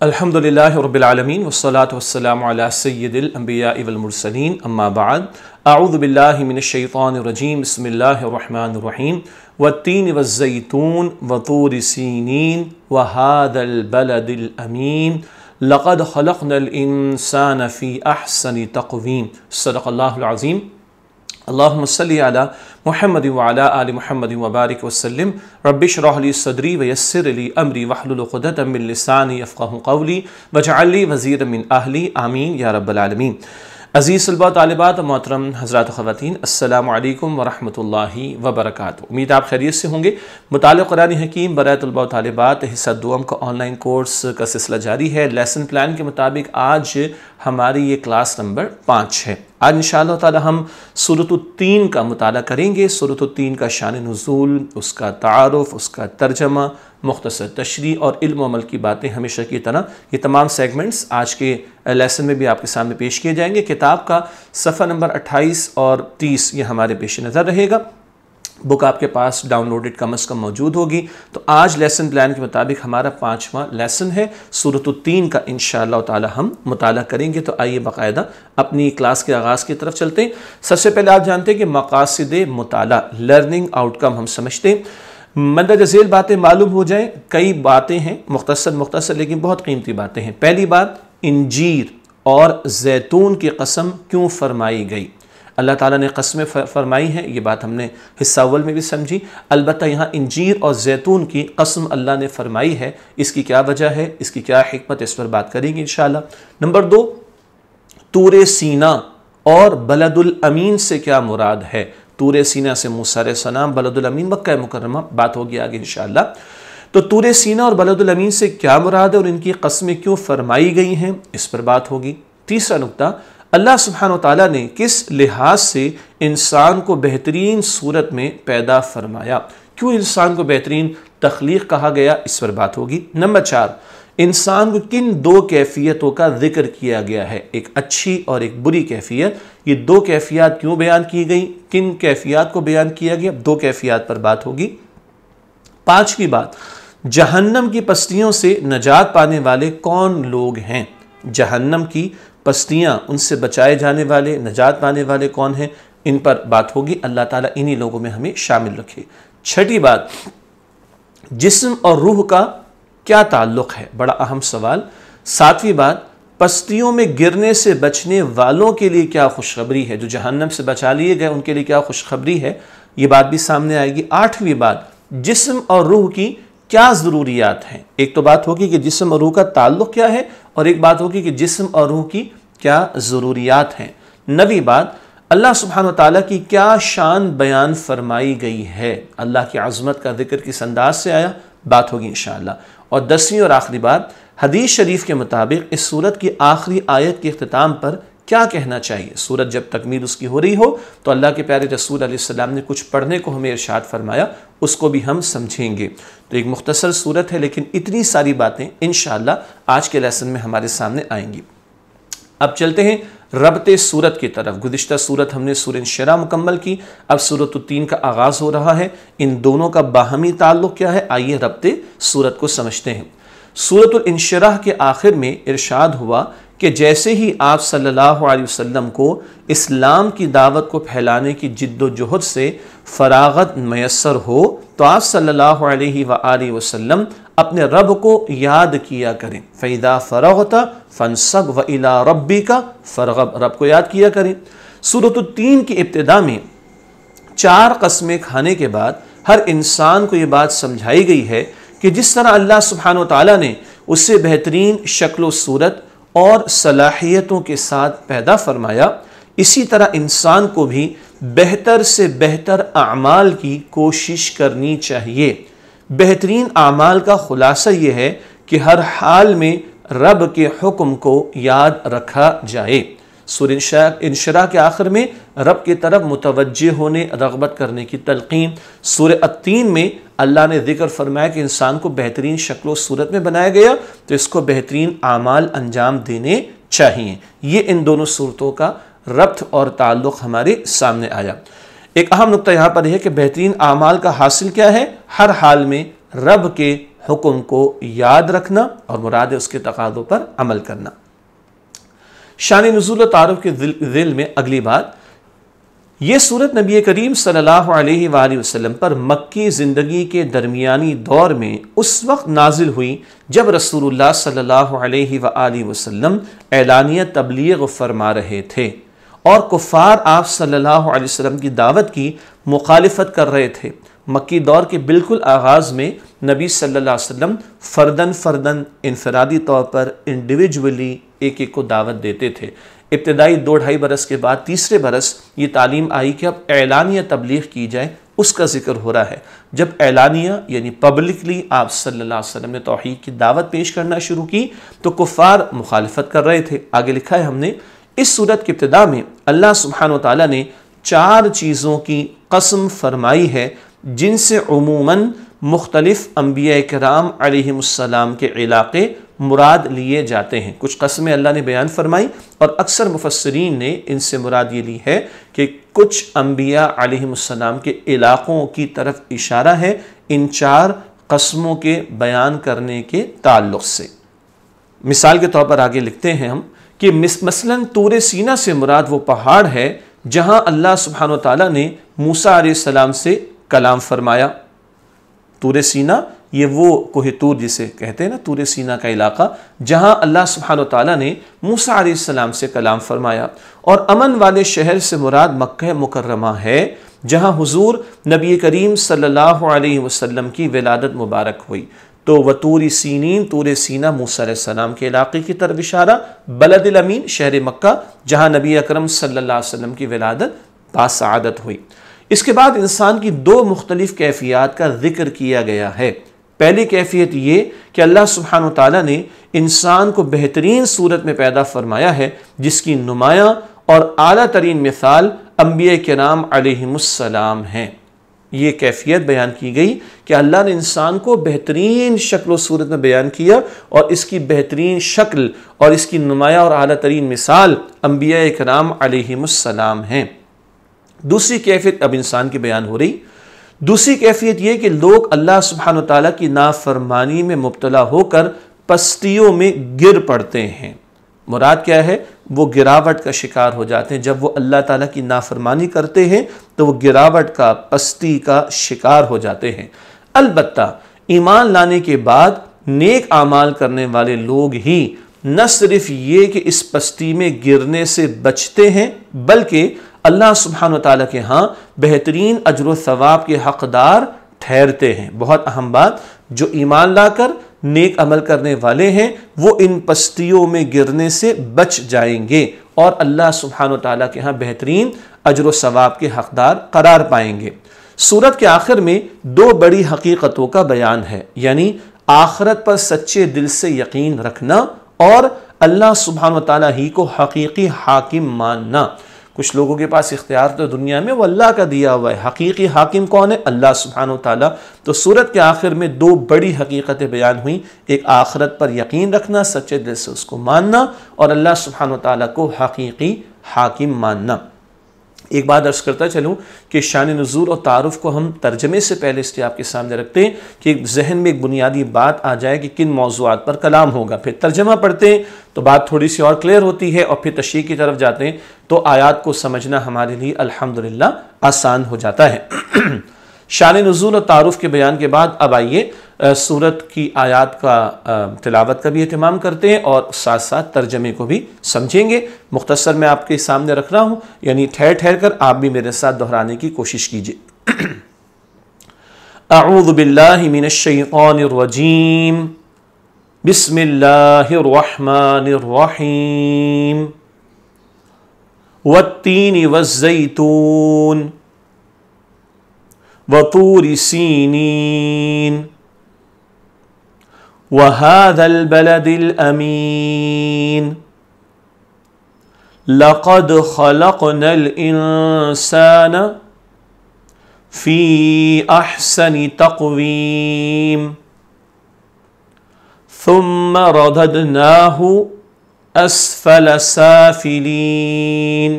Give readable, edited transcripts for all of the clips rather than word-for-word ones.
الحمدللہ رب العالمین والصلاة والسلام علی سید الانبیاء والمرسلین اما بعد اعوذ باللہ من الشیطان الرجیم بسم اللہ الرحمن الرحیم والتین والزیتون وطور سینین وہذا البلد الامین لقد خلقنا الانسان فی احسن تقویم صدق اللہ العظیم اللہم صلی علی محمد وعلی آل محمد وبارک وسلم رب اشرح لی صدری ویسر لی امری واحلل عقدۃ من لسانی یفقہوا قولی واجعل لی وزیرا من اہلی آمین یا رب العالمین۔ عزیز طلباء طالبات محترم حضرات خواتین، السلام علیکم ورحمۃ اللہ وبرکاتہ۔ امید آپ خیریت سے ہوں گے۔ مطالعہ قرآن حکیم برائے طلباء و طالبات حصہ دوم کا آن لائن کورس کا سلسلہ جاری ہے۔ لیسن پلان کے مطابق آج ہماری یہ کلاس نمبر 5 ہے۔ آج انشاءاللہ تعالی ہم سورۃ التین کا مطالعہ کریں گے۔ سورۃ التین کا شان نزول، اس کا تعارف، اس کا ترجمہ، مختصر تشریح اور علم و عمل کی باتیں ہمیشہ کی طرح یہ تمام سیگمنٹس آج کے لیسن میں بھی آپ کے سامنے پیش کیے جائیں گے۔ کتاب کا صفحہ نمبر 28 اور 30 یہ ہمارے پیش نظر رہے گا۔ بک آپ کے پاس ڈاؤن لوڈڈ کم از کم موجود ہوگی۔ تو آج لیسن پلان کے مطابق ہمارا 5واں لیسن ہے۔ سورۃ التین کا انشاءاللہ تعالی ہم مطالعہ کریں گے۔ تو آئیے باقاعدہ اپنی کلاس کے آغاز کی طرف چلتے ہیں۔ سب سے پہلے آپ جانتے ہیں کہ مقاصد مطالعہ، لرننگ آؤٹ کم ہم سمجھتے ہیں۔ مندرجہ ذیل باتیں معلوم ہو جائیں، کئی باتیں ہیں مختصر لیکن بہت قیمتی باتیں ہیں۔ پہلی بات، انجیر اور زیتون کی قسم کیوں فرمائی گئی؟ اللہ تعالیٰ نے قسمیں فرمائی ہیں، یہ بات ہم نے حصہ اول میں بھی سمجھی۔ البتہ یہاں انجیر اور زیتون کی قسم اللہ نے فرمائی ہے، اس کی کیا وجہ ہے، اس کی کیا حکمت، اس پر بات کریں گے انشاءاللہ۔ نمبر 2، طور سینا اور بلد الامین سے کیا مراد ہے؟ طور سینا سے موسیٰ علیہ السلام، بلد الامین مکہ مکرمہ، بات ہوگی آگے انشاءاللہ۔ تو طور سینا اور بلد الامین سے کیا مراد ہے اور ان کی قسمیں کیوں فرمائی گئی ہیں، اس پر بات ہوگی۔ تیسرا نقطہ، اللہ سبحانہ وتعالیٰ نے کس لحاظ سے انسان کو بہترین صورت میں پیدا فرمایا، کیوں انسان کو بہترین تخلیق کہا گیا، اس پر بات ہوگی۔ نمبر 4، انسان کو کن 2 کیفیتوں کا ذکر کیا گیا ہے، ایک اچھی اور ایک بری کیفیت، یہ 2 کیفیات کیوں بیان کی گئی، کن کیفیات کو بیان کیا گیا، 2 کیفیات پر بات ہوگی۔ 5ویں بات، جہنم کی پستیوں سے نجات پانے والے کون لوگ ہیں؟ جہنم کی پستیاں، ان سے بچائے جانے والے، نجات پانے والے کون ہیں، ان پر بات ہوگی۔ اللہ تعالیٰ انہی لوگوں میں ہمیں شامل رکھے۔ 6ویں بات، جسم اور روح کا کیا تعلق ہے، بڑا اہم سوال۔ 7ویں بات، پستیوں میں گرنے سے بچنے والوں کے لیے کیا خوشخبری ہے، جو جہنم سے بچا لیے گئے ان کے لیے کیا خوشخبری ہے، یہ بات بھی سامنے آئے گی۔ 8ویں بات، جسم اور روح کی کیا ضروریات ہیں، ایک تو بات ہوگی کہ جسم اور روح کا تعلق کیا ہے، اور ایک بات ہوگی کہ جسم اور روح کی کیا ضروریات ہیں۔ 9ویں بات، اللہ سبحانہ وتعالیٰ کی کیا شان بیان فرمائی گئی ہے، اللہ کی عظمت کا ذکر کس انداز سے آیا، بات ہوگی انشاءاللہ۔ اور 10ویں اور آخری بات، حدیث شریف کے مطابق اس سورت کی آخری آیت کے اختتام پر کیا کہنا چاہیے، سورت جب تکمیل اس کی ہو رہی ہو تو اللہ کے پیارے رسول علیہ السلام نے کچھ پڑھنے کو ہمیں ارشاد فرمایا، اس کو بھی ہم سمجھیں گے۔ تو ایک مختصر سورت ہے لیکن اتنی ساری باتیں انشاءاللہ آج کے لیسن میں ہمارے سامنے آئیں گی۔ اب چلتے ہیں ربط سورت کی طرف۔ گزشتہ سورت ہم نے سورہ انشراح مکمل کی، اب سورۃ التین کا آغاز ہو رہا ہے۔ ان دونوں کا باہمی تعلق کیا ہے، آئیے ربط سورت کو سمجھتے ہیں۔ سورۃ الانشراح کے آخر میں ارشاد ہوا کہ جیسے ہی آپ صلی اللہ علیہ وسلم کو اسلام کی دعوت کو پھیلانے کی جد و جہد سے فراغت میسر ہو تو آپ صلی اللہ علیہ وآلہ وسلم اپنے رب کو یاد کیا کریں۔ فَإِذَا فَرَغْتَ فَانْصَبْ وَإِلَىٰ رَبِّكَ فَارْغَب، رب کو یاد کیا کریں۔ سورۃ التین کی ابتدا میں 4 قسمیں کھانے کے بعد ہر انسان کو یہ بات سمجھائی گئی ہے کہ جس طرح اللہ سبحانہ وتعالیٰ نے اسے بہترین شکل و صورت اور صلاحیتوں کے ساتھ پیدا فرمایا، اسی طرح انسان کو بھی بہتر سے بہتر اعمال کی کوشش کرنی چاہیے۔ بہترین اعمال کا خلاصہ یہ ہے کہ ہر حال میں رب کے حکم کو یاد رکھا جائے۔ سورہ انشراح کے آخر میں رب کی طرف متوجہ ہونے، رغبت کرنے کی تلقین۔ سورہ التین میں اللہ نے ذکر فرمایا کہ انسان کو بہترین شکل و صورت میں بنایا گیا تو اس کو بہترین اعمال انجام دینے چاہیے۔ یہ ان دونوں صورتوں کا ربط اور تعلق ہمارے سامنے آیا۔ ایک اہم نقطہ یہاں پر ہے کہ بہترین اعمال کا حاصل کیا ہے، ہر حال میں رب کے حکم کو یاد رکھنا اور مراد ہے اس کے تقاضوں پر عمل کرنا۔ شان نزول و تعارف کے ذیل میں اگلی بات، یہ سورت نبی کریم صلی اللہ علیہ وآلہ وسلم پر مکی زندگی کے درمیانی دور میں اس وقت نازل ہوئی جب رسول اللہ صلی اللہ علیہ وآلہ وسلم اعلانیہ تبلیغ فرما رہے تھے اور کفار آپ صلی اللہ علیہ وسلم کی دعوت کی مخالفت کر رہے تھے۔ مکی دور کے بالکل آغاز میں نبی صلی اللہ علیہ وسلم فردن انفرادی طور پر انڈیویجولی ایک کو دعوت دیتے تھے۔ ابتدائی 2-2.5 برس کے بعد تیسرے برس یہ تعلیم آئی کہ اب اعلانیہ تبلیغ کی جائے، اس کا ذکر ہو رہا ہے۔ جب اعلانیہ یعنی پبلکلی آپ صلی اللہ علیہ وسلم نے توحید کی دعوت پیش کرنا شروع کی تو کفار مخالفت کر رہے تھے۔ آگے لکھا ہے ہم نے، اس سورت کی ابتدا میں اللہ سبحانہ وتعالی نے 4 چیزوں کی قسم فرمائی ہے جن سے عموماً مختلف انبیاء کرام علیہم السلام کے علاقے مراد لیے جاتے ہیں۔ کچھ قسمیں اللہ نے بیان فرمائی اور اکثر مفسرین نے ان سے مراد یہ لی ہے کہ کچھ انبیاء علیہم السلام کے علاقوں کی طرف اشارہ ہے ان 4 قسموں کے بیان کرنے کے تعلق سے۔ مثال کے طور پر آگے لکھتے ہیں ہم کہ مثلاً طور سینا سے مراد وہ پہاڑ ہے جہاں اللہ سبحانہ وتعالیٰ نے موسیٰ علیہ السلام سے کلام فرمایا۔ طور سینا یہ وہ کوہ طور جسے کہتے ہیں نا، طور سینا کا علاقہ جہاں اللہ سبحانہ وتعالیٰ نے موسیٰ علیہ السلام سے کلام فرمایا۔ اور امن والے شہر سے مراد مکہ مکرمہ ہے جہاں حضور نبی کریم صلی اللہ علیہ وسلم کی ولادت مبارک ہوئی۔ تو وطور سینین، طور سینا موسیٰ علیہ السلام کے علاقے کی طرف اشارہ، بلد الامین شہر مکہ جہاں نبی اکرم صلی اللہ علیہ وسلم کی ولادت باسعادت ہوئی۔ اس کے بعد انسان کی 2 مختلف کیفیات کا ذکر کیا گیا ہے۔ پہلی کیفیت یہ کہ اللہ سبحانہ وتعالیٰ نے انسان کو بہترین صورت میں پیدا فرمایا ہے جس کی نمایاں اور اعلیٰ ترین مثال انبیاء کرام علیہم السلام ہیں۔ یہ کیفیت بیان کی گئی کہ اللہ نے انسان کو بہترین شکل و صورت میں بیان کیا اور اس کی بہترین شکل اور اس کی نمایاں اور اعلیٰ ترین مثال انبیاء کرام علیہم السلام ہیں۔ دوسری کیفیت اب انسان کی بیان ہو رہی۔ دوسری کیفیت یہ کہ لوگ اللہ سبحانہ وتعالیٰ کی نافرمانی میں مبتلا ہو کر پستیوں میں گر پڑتے ہیں۔ مراد کیا ہے؟ وہ گراوٹ کا شکار ہو جاتے ہیں۔ جب وہ اللہ تعالیٰ کی نافرمانی کرتے ہیں تو وہ گراوٹ کا، پستی کا شکار ہو جاتے ہیں۔ البتہ ایمان لانے کے بعد نیک اعمال کرنے والے لوگ ہی نہ صرف یہ کہ اس پستی میں گرنے سے بچتے ہیں بلکہ اللہ سبحانہ وتعالیٰ کے ہاں بہترین اجر و ثواب کے حقدار ٹھہرتے ہیں۔ بہت اہم بات، جو ایمان لا کر نیک عمل کرنے والے ہیں وہ ان پستیوں میں گرنے سے بچ جائیں گے اور اللہ سبحانہ وتعالیٰ کے ہاں بہترین اجر و ثواب کے حقدار قرار پائیں گے۔ سورت کے آخر میں 2 بڑی حقیقتوں کا بیان ہے، یعنی آخرت پر سچے دل سے یقین رکھنا اور اللہ سبحانہ وتعالیٰ ہی کو حقیقی حاکم ماننا۔ کچھ لوگوں کے پاس اختیار تو دنیا میں وہ اللہ کا دیا ہوا ہے، حقیقی حاکم کون ہے؟ اللہ سبحانہ وتعالیٰ۔ تو سورت کے آخر میں 2 بڑی حقیقتیں بیان ہوئیں، ایک آخرت پر یقین رکھنا، سچے دل سے اس کو ماننا، اور اللہ سبحانہ وتعالیٰ کو حقیقی حاکم ماننا۔ ایک بات عرض کرتا چلوں کہ شان نزول اور تعارف کو ہم ترجمے سے پہلے اس لیے آپ کے سامنے رکھتے ہیں کہ ذہن میں ایک بنیادی بات آ جائے کہ کن موضوعات پر کلام ہوگا، پھر ترجمہ پڑھتے ہیں تو بات تھوڑی سی اور کلیئر ہوتی ہے، اور پھر تشریح کی طرف جاتے ہیں تو آیات کو سمجھنا ہمارے لیے الحمدللہ آسان ہو جاتا ہے۔ شان نزول اور تعارف کے بیان کے بعد اب آئیے سورت کی آیات کا تلاوت کا بھی اہتمام کرتے ہیں اور ساتھ ساتھ ترجمے کو بھی سمجھیں گے۔ مختصر میں آپ کے سامنے رکھ رہا ہوں، یعنی ٹھہر ٹھہر کر آپ بھی میرے ساتھ دہرانے کی کوشش کیجیے۔ اعوذ باللہ من الشیطان الرجیم، بسم اللہ الرحمن الرحیم، والتین والزیتون وطور سینین وهذا البلد الأمين لقد خلقنا الإنسان في أحسن تقويم ثم رددناه أسفل سافلين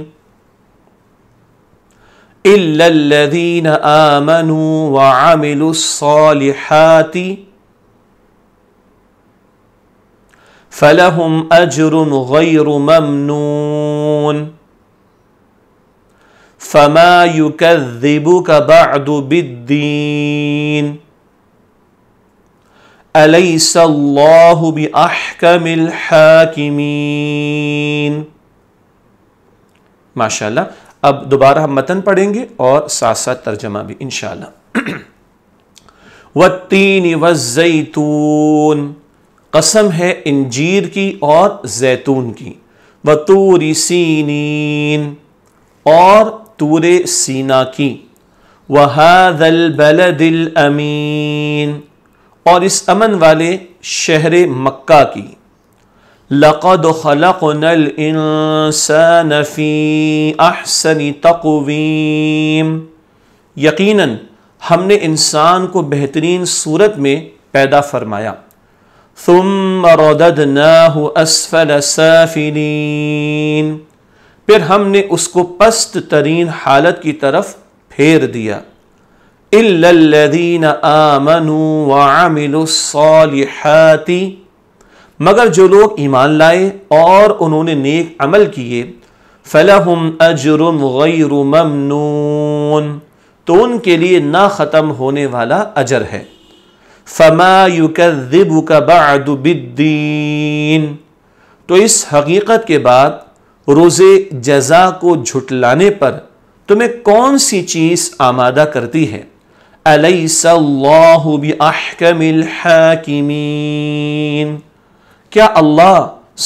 إلا الذين آمنوا وعملوا الصالحات فلہم اجر غیر ممنون فما یکذبک بعد بالدین الیس اللہ باحکم الحاکمین۔ ماشاءاللہ، اب دوبارہ ہم متن پڑھیں گے اور ساتھ ساتھ ترجمہ بھی انشاءاللہ۔ والتین والزیتون، قسم ہے انجیر کی اور زیتون کی، وطور سینین، اور طور سینا کی، وہذا البلد الامین، اور اس امن والے شہر مکہ کی، لقد خلقنا الانسان فی احسن تقویم، یقیناً ہم نے انسان کو بہترین صورت میں پیدا فرمایا، ثم رددناہ اسفل سافلین، پھر ہم نے اس کو پست ترین حالت کی طرف پھیر دیا، الا الذین آمنوا وعملوا الصالحات، مگر جو لوگ ایمان لائے اور انہوں نے نیک عمل کیے، فلہم اجر غیر ممنون، تو ان کے لیے نہ ختم ہونے والا اجر ہے، فما یکذبک بعد بالدین، تو اس حقیقت کے بعد روز جزا کو جھٹلانے پر تمہیں کون سی چیز آمادہ کرتی ہے، الیس اللہ باحکم الحاکمین، کیا اللہ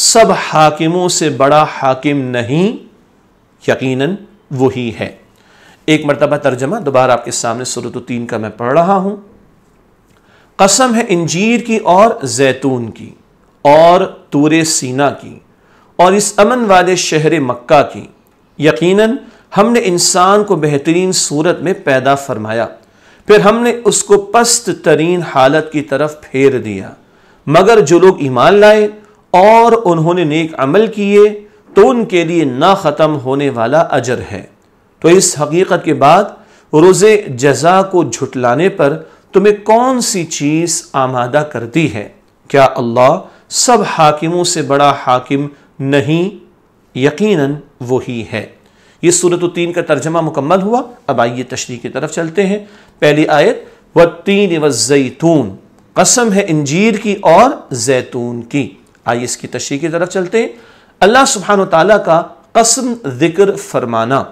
سب حاکموں سے بڑا حاکم نہیں؟ یقیناً وہی ہے۔ ایک مرتبہ ترجمہ دوبارہ آپ کے سامنے سورۃ التین کا میں پڑھ رہا ہوں۔ قسم ہے انجیر کی اور زیتون کی اور طور سینا کی اور اس امن والے شہر مکہ کی، یقیناً ہم نے انسان کو بہترین صورت میں پیدا فرمایا، پھر ہم نے اس کو پست ترین حالت کی طرف پھیر دیا، مگر جو لوگ ایمان لائے اور انہوں نے نیک عمل کیے تو ان کے لیے نہ ختم ہونے والا اجر ہے۔ تو اس حقیقت کے بعد روز جزا کو جھٹلانے پر تمہیں کون سی چیز آمادہ کرتی ہے؟ کیا اللہ سب حاکموں سے بڑا حاکم نہیں؟ یقیناً وہی ہے۔ یہ سورۃ التین کا ترجمہ مکمل ہوا۔ اب آئیے تشریح کی طرف چلتے ہیں۔ پہلی آیت، والتین والزیتون، قسم ہے انجیر کی اور زیتون کی۔ آئیے اس کی تشریح کی طرف چلتے ہیں۔ اللہ سبحانہ وتعالیٰ کا قسم ذکر فرمانا،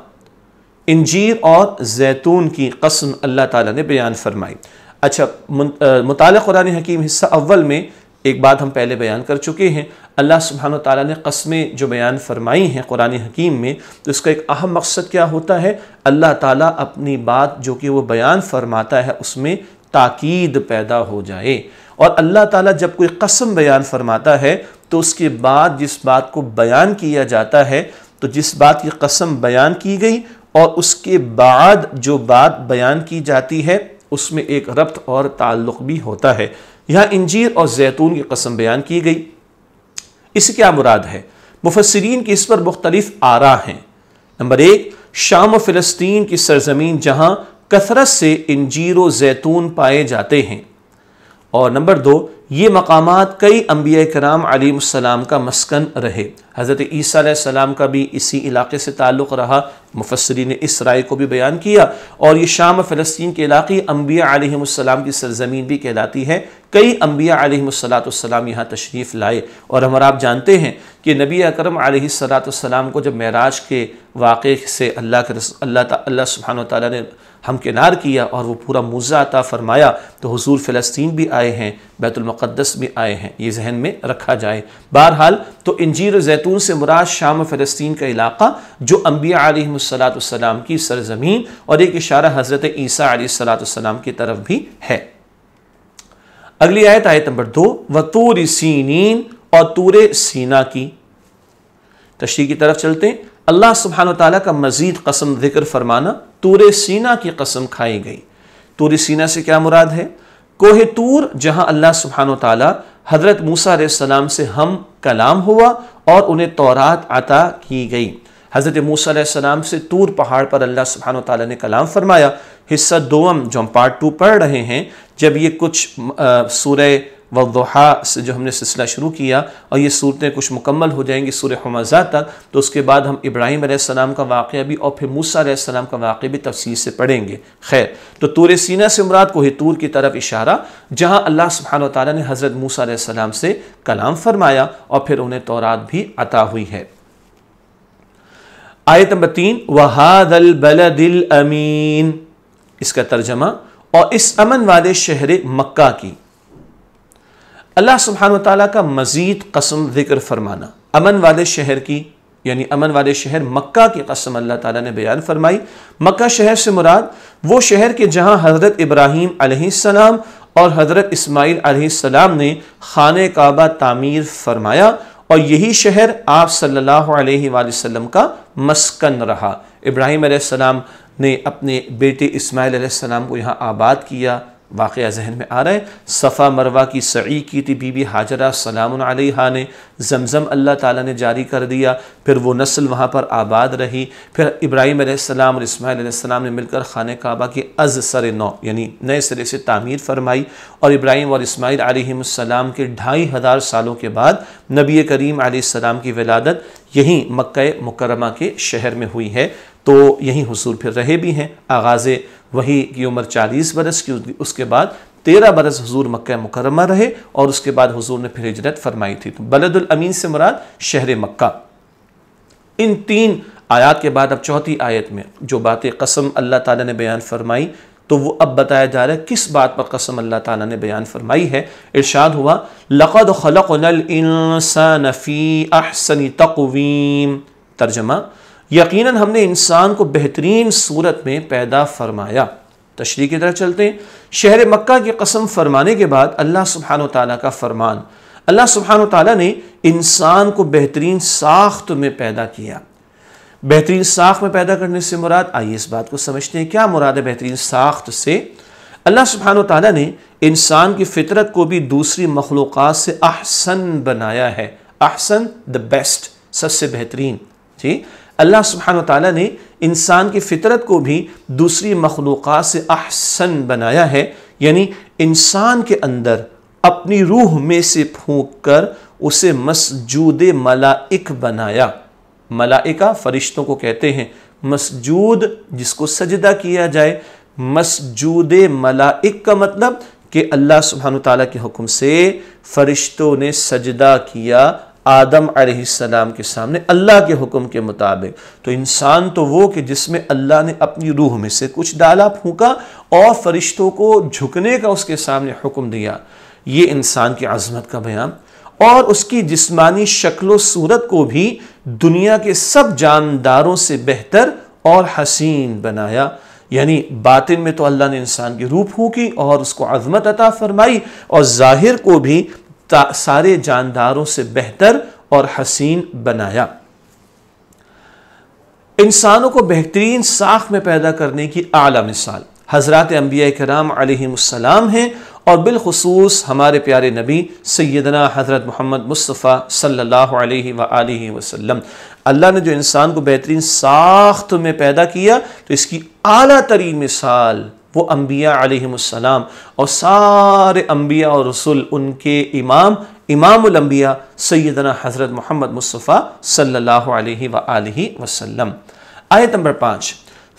انجیر اور زیتون کی قسم اللہ تعالیٰ نے بیان فرمائی۔ اچھا، مطالعہ قرآن حکیم حصہ اول میں ایک بات ہم پہلے بیان کر چکے ہیں۔ اللہ سبحانہ وتعالیٰ نے قسمیں جو بیان فرمائی ہیں قرآن حکیم میں، تو اس کا ایک اہم مقصد کیا ہوتا ہے؟ اللہ تعالیٰ اپنی بات جو کہ وہ بیان فرماتا ہے اس میں تاکید پیدا ہو جائے، اور اللہ تعالیٰ جب کوئی قسم بیان فرماتا ہے تو اس کے بعد جس بات کو بیان کیا جاتا ہے، تو جس بات کی قسم بیان کی گئی اور اس کے بعد جو بات بیان کی جاتی ہے اس میں ایک ربط اور تعلق بھی ہوتا ہے۔ یہاں انجیر اور زیتون کی قسم بیان کی گئی، اس سے کیا مراد ہے؟ مفسرین کی اس پر مختلف آراء ہیں۔ نمبر ایک، شام و فلسطین کی سرزمین جہاں کثرت سے انجیر و زیتون پائے جاتے ہیں، اور نمبر دو، یہ مقامات کئی انبیاء کرام علیہ السلام کا مسکن رہے۔ حضرت عیسیٰ علیہ السلام کا بھی اسی علاقے سے تعلق رہا، مفسرین نے اس رائے کو بھی بیان کیا، اور یہ شام و فلسطین کے علاقے انبیاء علیہ السلام کی سرزمین بھی کہلاتی ہے۔ کئی انبیاء علیہ السلام یہاں تشریف لائے، اور ہم اور آپ جانتے ہیں کہ نبی اکرم علیہ السلام کو جب معراج کے واقعے سے اللہ سبحانہ وتعالیٰ نے ہمکنار کیا اور وہ پورا معجزہ عطا فرمایا، تو حضور فلسطین بھی آئے ہیں، بیت المقدس بھی آئے ہیں، یہ ذہن میں رکھا جائے۔ بہرحال تو انجیر و زیتون سے مراد شام و فلسطین کا علاقہ جو انبیاء علیہ السلام کی سرزمین، اور ایک اشارہ حضرت عیسیٰ علیہ السلام کی طرف بھی ہے۔ اگلی آیت، آیت نمبر 2، وطور سینین، اور طور سینا کی تشریح کی طرف چلتے ہیں۔ اللہ سبحانہ وتعالیٰ کا مزید قسم ذکر فرمانا، طور سینا کی قسم کھائی گئی۔ طور سینا سے کیا مراد ہے؟ کوہ طور، جہاں اللہ سبحانہ وتعالیٰ حضرت موسیٰ علیہ السلام سے ہم کلام ہوا اور انہیں تورات عطا کی گئی۔ حضرت موسیٰ علیہ السلام سے طور پہاڑ پر اللہ سبحانہ وتعالیٰ نے کلام فرمایا۔ حصہ دوم جو ہم پارٹ 2 پڑھ رہے ہیں، جب یہ کچھ سورہ والضحیٰ سے جو ہم نے سلسلہ شروع کیا، اور یہ صورتیں کچھ مکمل ہو جائیں گی سورہ حمزہ تک، تو اس کے بعد ہم ابراہیم علیہ السلام کا واقعہ بھی اور پھر موسیٰ علیہ السلام کا واقعہ بھی تفصیل سے پڑھیں گے۔ خیر، تو طور سینہ سے مراد کوہ طور کی طرف اشارہ، جہاں اللہ سبحانہ وتعالیٰ نے حضرت موسیٰ علیہ السلام سے کلام فرمایا اور پھر انہیں تورات بھی عطا ہوئی ہے۔ آیت نمبر 3، وَهَذَا الْبَلَدِ الْأَمِينَ، اس کا ترجمہ اور اس امن والے شہر مکہ کی۔ اللہ سبحانہ وتعالیٰ کا مزید قسم ذکر فرمانا، امن والے شہر کی، یعنی امن والے شہر مکہ کی قسم اللہ تعالیٰ نے بیان فرمائی۔ مکہ شہر سے مراد وہ شہر کے جہاں حضرت ابراہیم علیہ السلام اور حضرت اسماعیل علیہ السلام نے خانہ کعبہ تعمیر فرمایا، اور یہی شہر آپ صلی اللہ علیہ وآلہ وسلم کا مسکن رہا۔ ابراہیم علیہ السلام نے اپنے بیٹے اسماعیل علیہ السلام کو یہاں آباد کیا، واقعہ ذہن میں آ رہا ہے۔ صفا مروہ کی سعی کی تھی بی بی حاجرہ سلام علیہا نے، زمزم اللہ تعالیٰ نے جاری کر دیا، پھر وہ نسل وہاں پر آباد رہی۔ پھر ابراہیم علیہ السلام اور اسماعیل علیہ السلام نے مل کر خانہ کعبہ کی از سر نو، یعنی نئے سرے سے تعمیر فرمائی، اور ابراہیم اور اسماعیل علیہ السلام کے 2500 سالوں کے بعد نبی کریم علیہ السلام کی ولادت یہیں مکہ مکرمہ کے شہر میں ہوئی ہے، تو یہیں حضور پھر رہے بھی ہیں۔ آغاز وحی کی عمر 40 برس کی، اس کے بعد 13 برس حضور مکہ مکرمہ رہے، اور اس کے بعد حضور نے پھر ہجرت فرمائی تھی۔ تو بلد الامین سے مراد شہر مکہ۔ ان 3 آیات کے بعد اب چوتھی آیت میں جو بات قسم اللہ تعالیٰ نے بیان فرمائی، تو وہ اب بتایا جا رہا ہے کس بات پر قسم اللہ تعالیٰ نے بیان فرمائی ہے۔ ارشاد ہوا، لَقَدْ خَلَقْنَا الْإِنسَانَ فِي أَحْسَنِ تَقْوِيمٍ، ترجمہ، یقیناً ہم نے انسان کو بہترین صورت میں پیدا فرمایا۔ تشریح کی طرف چلتے ہیں۔ شہر مکہ کی قسم فرمانے کے بعد اللہ سبحانہ وتعالیٰ کا فرمان، اللہ سبحانہ وتعالیٰ نے انسان کو بہترین ساخت میں پیدا کیا۔ بہترین ساخت میں پیدا کرنے سے مراد، آئیے اس بات کو سمجھتے ہیں کیا مراد ہے بہترین ساخت سے۔ اللہ سبحانہ وتعالیٰ نے انسان کی فطرت کو بھی دوسری مخلوقات سے احسن بنایا ہے۔ احسن، the best، سب سے بہترین۔ جی، اللہ سبحانہ وتعالیٰ نے انسان کی فطرت کو بھی دوسری مخلوقات سے احسن بنایا ہے، یعنی انسان کے اندر اپنی روح میں سے پھونک کر اسے مسجود ملائک بنایا۔ ملائکہ فرشتوں کو کہتے ہیں، مسجود جس کو سجدہ کیا جائے، مسجود ملائک کا مطلب کہ اللہ سبحانہ وتعالیٰ کے حکم سے فرشتوں نے سجدہ کیا آدم علیہ السلام کے سامنے اللہ کے حکم کے مطابق۔ تو انسان تو وہ کہ جس میں اللہ نے اپنی روح میں سے کچھ ڈالا، پھونکا، اور فرشتوں کو جھکنے کا اس کے سامنے حکم دیا۔ یہ انسان کی عظمت کا بیان، اور اس کی جسمانی شکل و صورت کو بھی دنیا کے سب جانداروں سے بہتر اور حسین بنایا۔ یعنی باطن میں تو اللہ نے انسان کی روح پھونکی اور اس کو عظمت عطا فرمائی، اور ظاہر کو بھی سارے جانداروں سے بہتر اور حسین بنایا۔ انسانوں کو بہترین ساخت میں پیدا کرنے کی اعلیٰ مثال حضرات انبیاء کرام علیہم السلام ہیں، اور بالخصوص ہمارے پیارے نبی سیدنا حضرت محمد مصطفیٰ صلی اللہ علیہ وآلہ وسلم۔ اللہ نے جو انسان کو بہترین ساخت میں پیدا کیا، تو اس کی اعلیٰ ترین مثال وہ انبیاء علیہم السلام، اور سارے انبیاء اور رسول ان کے امام الانبیاء سیدنا حضرت محمد مصطفیٰ صلی اللہ علیہ وآلہ وسلم۔ آیت نمبر 5،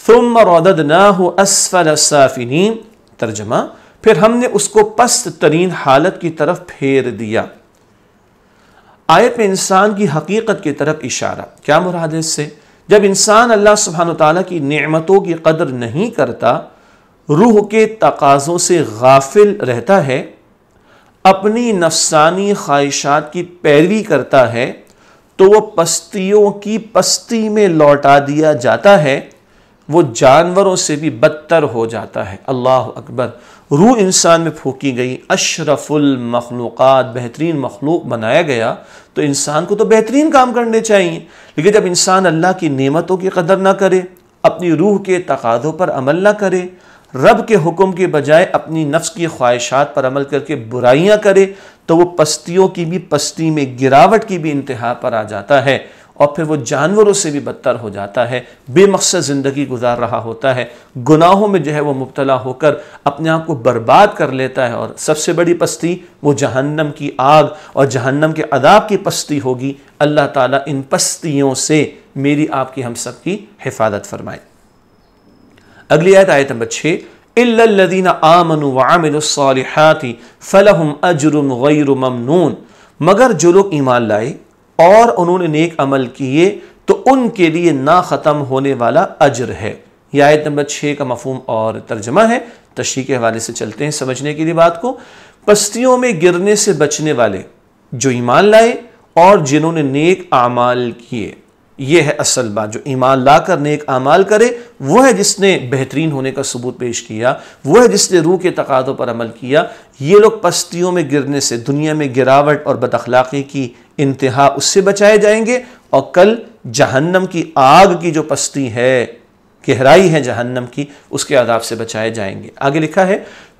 ثم رددناہ اسفل سافلین، ترجمہ، پھر ہم نے اس کو پست ترین حالت کی طرف پھیر دیا۔ آیت میں انسان کی حقیقت کی طرف اشارہ، کیا مراد ہے اس سے؟ جب انسان اللہ سبحانہ وتعالیٰ کی نعمتوں کی قدر نہیں کرتا، روح کے تقاضوں سے غافل رہتا ہے، اپنی نفسانی خواہشات کی پیروی کرتا ہے، تو وہ پستیوں کی پستی میں لوٹا دیا جاتا ہے، وہ جانوروں سے بھی بدتر ہو جاتا ہے۔ اللہ اکبر! روح انسان میں پھونکی گئی، اشرف المخلوقات، بہترین مخلوق بنایا گیا، تو انسان کو تو بہترین کام کرنے چاہیے، لیکن جب انسان اللہ کی نعمتوں کی قدر نہ کرے، اپنی روح کے تقاضوں پر عمل نہ کرے، رب کے حکم کے بجائے اپنی نفس کی خواہشات پر عمل کر کے برائیاں کرے، تو وہ پستیوں کی بھی پستی میں، گراوٹ کی بھی انتہا پر آ جاتا ہے، اور پھر وہ جانوروں سے بھی بدتر ہو جاتا ہے، بے مقصد زندگی گزار رہا ہوتا ہے، گناہوں میں جو ہے وہ مبتلا ہو کر اپنے آپ کو برباد کر لیتا ہے، اور سب سے بڑی پستی وہ جہنم کی آگ اور جہنم کے عذاب کی پستی ہوگی۔ اللہ تعالیٰ ان پستیوں سے میری آپ کی ہم سب کی حفاظت فرمائے۔ اگلی آیت، آیت نمبر 6، إِلَّا الَّذِينَ آمَنُوا وَعَمِلُوا الصَّالِحَاتِ فَلَهُمْ أَجْرٌ غَيْرُ مَمْنُونَ، مگر جو لوگ ایمان لائے اور انہوں نے نیک عمل کیے تو ان کے لیے نہ ختم ہونے والا اجر ہے۔ یہ آیت نمبر 6 کا مفہوم اور ترجمہ ہے، تشریح کے حوالے سے چلتے ہیں سمجھنے کے لیے بات کو۔ پستیوں میں گرنے سے بچنے والے جو ایمان لائے اور جنہوں نے نیک اعمال کیے، یہ ہے اصل بات۔ جو ایمان لا کر نیک اعمال کرے وہ ہے جس نے بہترین ہونے کا ثبوت پیش کیا، وہ ہے جس نے روح کے تقاضوں پر عمل کیا۔ یہ لوگ پستیوں میں گرنے سے، دنیا میں گراوٹ اور بد اخلاقی کی انتہا، اس سے بچائے جائیں گے، اور کل جہنم کی آگ کی جو پستی ہے، گہرائی ہے جہنم کی، اس کے عذاب سے بچائے جائیں گے۔ آگے لکھا ہے،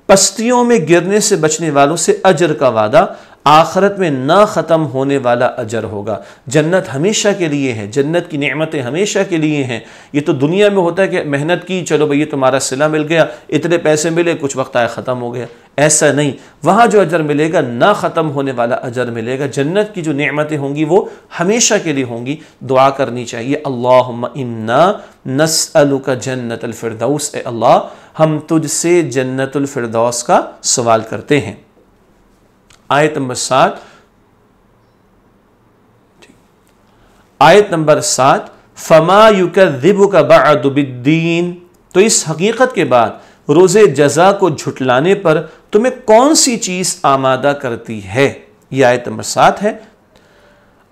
پستیوں میں گرنے سے بچنے والوں سے اجر کا وعدہ، آخرت میں نہ ختم ہونے والا اجر ہوگا۔ جنت ہمیشہ کے لیے ہے، جنت کی نعمتیں ہمیشہ کے لیے ہیں۔ یہ تو دنیا میں ہوتا ہے کہ محنت کی، چلو بھئی تمہارا صلہ مل گیا، اتنے پیسے ملے، کچھ وقت آئے ختم ہو گیا، ایسا نہیں۔ وہاں جو اجر ملے گا نہ ختم ہونے والا اجر ملے گا۔ جنت کی جو نعمتیں ہوں گی وہ ہمیشہ کے لیے ہوں گی۔ دعا کرنی چاہیے، اللہم انا نسألک جنت الفردوس، اے اللہ ہم تجھ سے جنت الفردوس کا سوال کرتے ہیں۔ آیت نمبر 7، آیت نمبر 7، فَمَا يُكَذِّبُكَ بَعْدُ بِالدِّينِ، تو اس حقیقت کے بعد روز جزا کو جھٹلانے پر تمہیں کون سی چیز آمادہ کرتی ہے۔ یہ آیت نمبر 7 ہے۔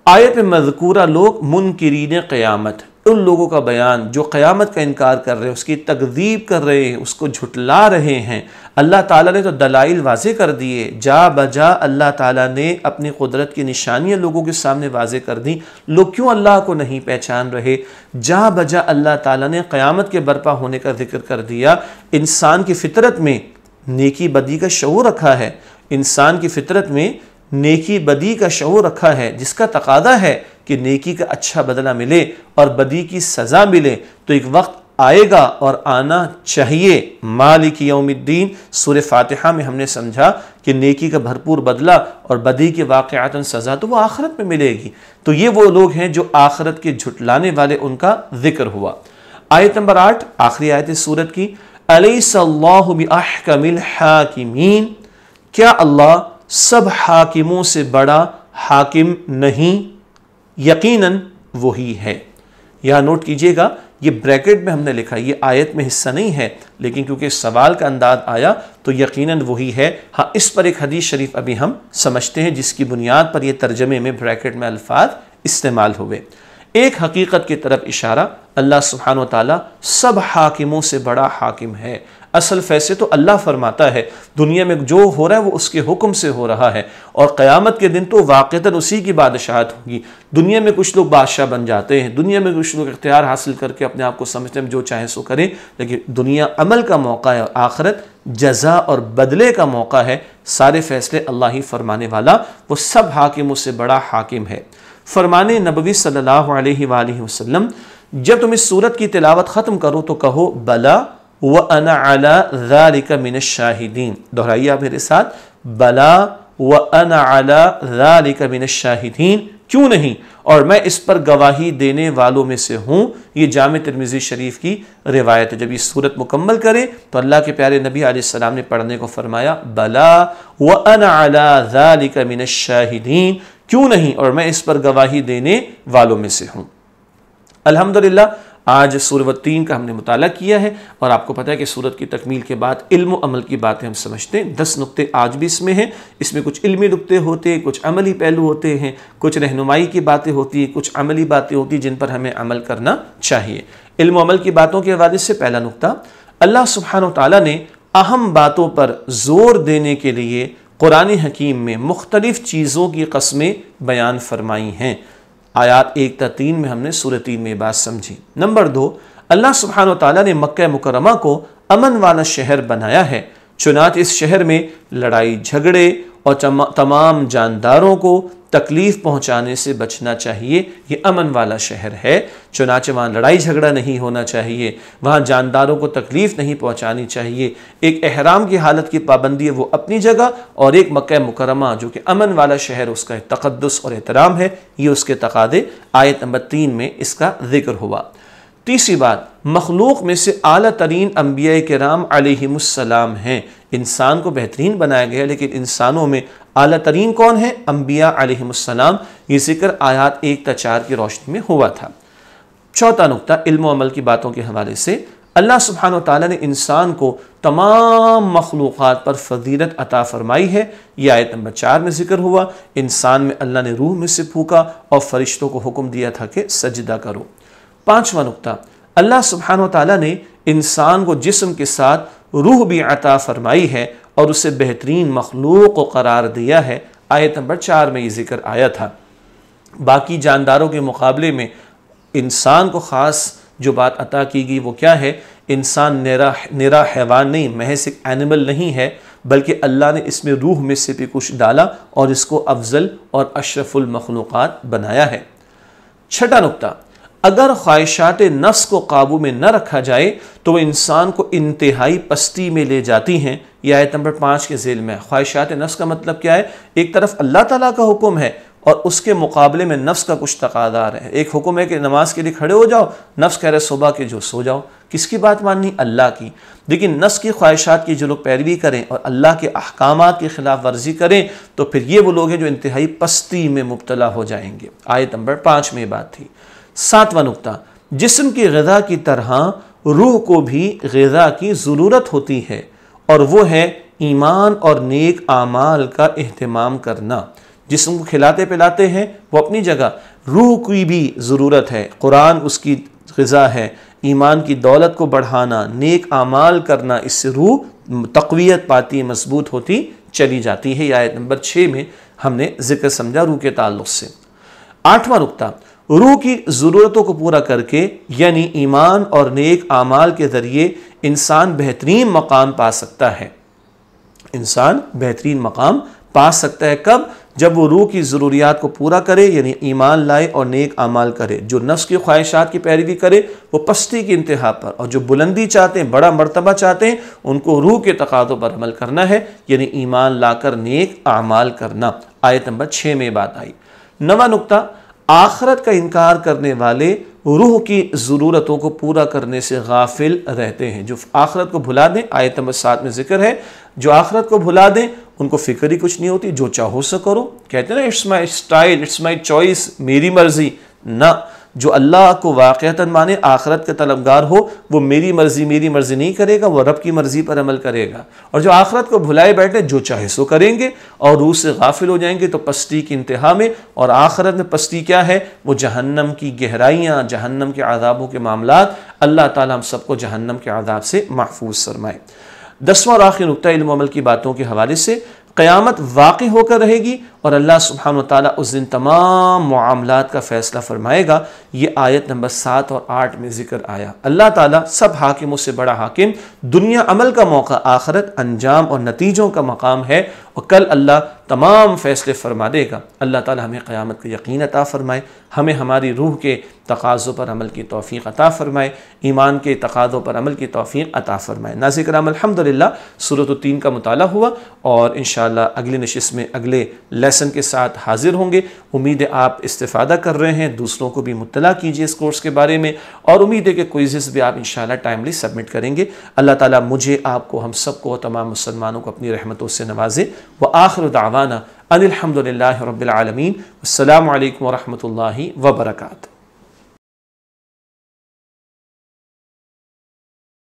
آیت میں مذکورہ لوگ منکرین قیامت، ان لوگوں کا بیان جو قیامت کا انکار کر رہے ہیں، اس کی تکذیب کر رہے ہیں، اس کو جھٹلا رہے ہیں۔ اللہ تعالیٰ نے تو دلائل واضح کر دیے، جا بجا اللہ تعالیٰ نے اپنی قدرت کی نشانیاں لوگوں کے سامنے واضح کر دی۔ لوگ کیوں اللہ کو نہیں پہچان رہے؟ جا بجا اللہ تعالیٰ نے قیامت کے برپا ہونے کا ذکر کر دیا۔ انسان کی فطرت میں نیکی بدی کا شعور رکھا ہے، انسان کی فطرت میں نیکی بدی کا شعور رکھا ہے، جس کا تقاضا ہے کہ نیکی کا اچھا بدلہ ملے اور بدی کی سزا ملے۔ تو ایک وقت آئے گا اور آنا چاہیے۔ مالک یوم الدین سورہ فاتحہ میں ہم نے سمجھا کہ نیکی کا بھرپور بدلہ اور بدی کی واقعاتاً سزا تو وہ آخرت میں ملے گی۔ تو یہ وہ لوگ ہیں جو آخرت کے جھٹلانے والے، ان کا ذکر ہوا۔ آیت نمبر 8، آخری آیت اس سورت کی، الیس اللہ باحکم الحاکمین، کیا اللہ سب حاکموں سے بڑا حاکم نہیں؟ یقیناً وہی ہے۔ یہاں نوٹ کیجئے گا، یہ بریکٹ میں ہم نے لکھا، یہ آیت میں حصہ نہیں ہے، لیکن کیونکہ سوال کا انداز آیا تو یقیناً وہی ہے۔ ہاں، اس پر ایک حدیث شریف ابھی ہم سمجھتے ہیں جس کی بنیاد پر یہ ترجمے میں بریکٹ میں الفاظ استعمال ہوئے۔ ایک حقیقت کی طرف اشارہ، اللہ سبحانہ وتعالیٰ سب حاکموں سے بڑا حاکم ہے۔ اصل فیصلے تو اللہ فرماتا ہے، دنیا میں جو ہو رہا ہے وہ اس کے حکم سے ہو رہا ہے، اور قیامت کے دن تو واقعتاً اسی کی بادشاہت ہوگی۔ دنیا میں کچھ لوگ بادشاہ بن جاتے ہیں، دنیا میں کچھ لوگ اختیار حاصل کر کے اپنے آپ کو سمجھتے ہیں جو چاہیں سو کریں، لیکن دنیا عمل کا موقع ہے اور آخرت جزا اور بدلے کا موقع ہے۔ سارے فیصلے اللہ ہی فرمانے والا، وہ سب حاکموں سے بڑا حاکم ہے۔ فرمان نبوی صلی اللہ علیہ وآلہ وسلم، جب تم اس سورت کی تلاوت ختم کرو تو کہو بلا وَأَنَا عَلَى ذَلِكَ مِنَ الشَّاهِدِينَ، دہرائیے آپ میرے ساتھ، بلا وَأَنَا عَلَى ذَلِكَ مِنَ الشَّاهِدِينَ، کیوں نہیں، اور میں اس پر گواہی دینے والوں میں سے ہوں۔ یہ جامع ترمذی شریف کی روایت ہے۔ جب یہ سورت مکمل کرے تو اللہ کے پیارے نبی علیہ السلام نے پڑھنے کو فرمایا، بلا وَأَنَا عَلَى ذَلِكَ مِنَ الشَّاهِدِينَ، کیوں نہیں، اور میں اس پر گواہی دینے والوں میں سے ہوں۔ الحمدللہ آج سورہ التین کا ہم نے مطالعہ کیا ہے، اور آپ کو پتہ ہے کہ سورت کی تکمیل کے بعد علم و عمل کی باتیں ہم سمجھتے ہیں۔ 10 نقطے آج بھی اس میں ہیں، اس میں کچھ علمی نقطے ہوتے ہیں، کچھ عملی پہلو ہوتے ہیں، کچھ رہنمائی کی باتیں ہوتی ہیں، کچھ عملی باتیں ہوتی ہیں جن پر ہمیں عمل کرنا چاہیے۔ علم و عمل کی باتوں کے حوالے سے پہلا نقطہ، اللہ سبحانہ وتعالیٰ نے اہم باتوں پر زور دینے کے لیے قرآن حکیم میں مختلف چیزوں کی قسمیں بیان فرمائی ہیں۔ آیات 1 تا 3 میں ہم نے سورہ 3 میں یہ بات سمجھی۔ نمبر 2، اللہ سبحانہ وتعالیٰ نے مکہ مکرمہ کو امن والا شہر بنایا ہے، چنانچہ اس شہر میں لڑائی جھگڑے اور تمام جانداروں کو تکلیف پہنچانے سے بچنا چاہیے۔ یہ امن والا شہر ہے، چنانچہ وہاں لڑائی جھگڑا نہیں ہونا چاہیے، وہاں جانداروں کو تکلیف نہیں پہنچانی چاہیے۔ ایک احرام کی حالت کی پابندی ہے وہ اپنی جگہ، اور ایک مکہ مکرمہ جو کہ امن والا شہر، اس کا تقدس اور احترام ہے، یہ اس کے تقاضے آیت نمبر 3 میں اس کا ذکر ہوا۔ تیسری بات، مخلوق میں سے اعلیٰ ترین انبیاء کرام علیہم السلام ہیں۔ انسان کو بہترین بنایا گیا، لیکن انسانوں میں اعلیٰ ترین کون ہیں؟ انبیاء علیہم السلام۔ یہ ذکر آیات 1 تا 4 کی روشنی میں ہوا تھا۔ چوتھا نقطہ علم و عمل کی باتوں کے حوالے سے، اللہ سبحانہ وتعالیٰ نے انسان کو تمام مخلوقات پر فضیلت عطا فرمائی ہے۔ یہ آیت نمبر 4 میں ذکر ہوا۔ انسان میں اللہ نے روح میں سے پھونکا اور فرشتوں کو حکم دیا تھا کہ سجدہ کرو۔ پانچواں نقطہ، اللہ سبحانہ وتعالیٰ نے انسان کو جسم کے ساتھ روح بھی عطا فرمائی ہے اور اسے بہترین مخلوق کو قرار دیا ہے۔ آیت نمبر 4 میں یہ ذکر آیا تھا۔ باقی جانداروں کے مقابلے میں انسان کو خاص جو بات عطا کی گئی وہ کیا ہے؟ انسان نرا حیوان نہیں، محض ایک اینیمل نہیں ہے، بلکہ اللہ نے اس میں روح میں سے بھی کچھ ڈالا اور اس کو افضل اور اشرف المخلوقات بنایا ہے۔ چھٹا نقطہ، اگر خواہشات نفس کو قابو میں نہ رکھا جائے تو وہ انسان کو انتہائی پستی میں لے جاتی ہیں۔ یہ آیت نمبر 5 کے ذیل میں خواہشات نفس کا مطلب کیا ہے؟ ایک طرف اللہ تعالیٰ کا حکم ہے اور اس کے مقابلے میں نفس کا کچھ تقاضا ہے۔ ایک حکم ہے کہ نماز کے لیے کھڑے ہو جاؤ، نفس کہہ رہے صبح کے جو سو جاؤ۔ کس کی بات ماننی؟ اللہ کی۔ لیکن نفس کی خواہشات کی جو لوگ پیروی کریں اور اللہ کے احکامات کی خلاف ورزی کریں تو پھر یہ وہ لوگ ہیں جو انتہائی پستی میں مبتلا ہو جائیں گے۔ آیت نمبر 5 میں یہ بات تھی۔ ساتواں نقطہ، جسم کی غذا کی طرح روح کو بھی غذا کی ضرورت ہوتی ہے، اور وہ ہے ایمان اور نیک اعمال کا اہتمام کرنا۔ جسم کو کھلاتے پلاتے ہیں وہ اپنی جگہ، روح کی بھی ضرورت ہے۔ قرآن اس کی غذا ہے، ایمان کی دولت کو بڑھانا، نیک اعمال کرنا، اس سے روح تقویت پاتی، مضبوط ہوتی چلی جاتی ہے۔ یہ آیت نمبر 6 میں ہم نے ذکر سمجھا روح کے تعلق سے۔ آٹھواں نقطہ، روح کی ضرورتوں کو پورا کر کے یعنی ایمان اور نیک اعمال کے ذریعے انسان بہترین مقام پا سکتا ہے۔ انسان بہترین مقام پا سکتا ہے کب؟ جب وہ روح کی ضروریات کو پورا کرے، یعنی ایمان لائے اور نیک اعمال کرے۔ جو نفس کی خواہشات کی پیروی کرے وہ پستی کی انتہا پر، اور جو بلندی چاہتے ہیں، بڑا مرتبہ چاہتے ہیں، ان کو روح کے تقاضوں پر عمل کرنا ہے، یعنی ایمان لا کر نیک اعمال کرنا۔ آیت نمبر 6 میں بات آئی۔ نواں نقطہ، آخرت کا انکار کرنے والے روح کی ضرورتوں کو پورا کرنے سے غافل رہتے ہیں۔ جو آخرت کو بھلا دیں، آیت نمبر 7 میں ذکر ہے، جو آخرت کو بھلا دیں ان کو فکر ہی کچھ نہیں ہوتی، جو چاہو سو کرو۔ کہتے ہیں نا it's my style, it's my choice, میری مرضی۔ نہ، جو اللہ کو واقعتاً مانے، آخرت کا طلبگار ہو، وہ میری مرضی نہیں کرے گا، وہ رب کی مرضی پر عمل کرے گا۔ اور جو آخرت کو بھلائے بیٹھے جو چاہے سو کریں گے اور روح سے غافل ہو جائیں گے تو پستی کی انتہا میں۔ اور آخرت میں پستی کیا ہے؟ وہ جہنم کی گہرائیاں، جہنم کے عذابوں کے معاملات۔ اللہ تعالیٰ ہم سب کو جہنم کے عذاب سے محفوظ فرمائے۔ 10واں اور آخری نقطہ علم و عمل کی باتوں کے حوالے سے، قیامت واقع ہو کر رہے گی اور اللہ سبحانہ وتعالیٰ اس دن تمام معاملات کا فیصلہ فرمائے گا۔ یہ آیت نمبر 7 اور 8 میں ذکر آیا۔ اللہ تعالیٰ سب حاکموں سے بڑا حاکم، دنیا عمل کا موقع، آخرت انجام اور نتیجوں کا مقام ہے، اور کل اللہ تمام فیصلے فرما دے گا۔ اللہ تعالیٰ ہمیں قیامت کا یقین عطا فرمائے، ہمیں ہماری روح کے تقاضوں پر عمل کی توفیق عطا فرمائے، ایمان کے تقاضوں پر عمل کی توفیق عطا فرمائے۔ ناظرین کرام، الحمدللہ سورۃ التین کا مطالعہ ہوا، اور انشاءاللہ اگلی نشست میں اگلے لیسن کے ساتھ حاضر ہوں گے۔ امید ہے آپ استفادہ کر رہے ہیں، دوسروں کو بھی مطلع کیجئے اس کورس کے بارے میں، اور امید ہے کہ کوئزز بھی آپ انشاءاللہ ٹائملی سبمٹ کریں گے۔ اللہ تعالیٰ مجھے، آپ کو، ہم سب کو، تمام مسلمانوں کو اپنی رحمتوں سے نوازے۔ وآخر دعوانا ان الحمدللہ رب العالمین۔ السلام علیکم ورحمۃ اللہ وبرکاتہ۔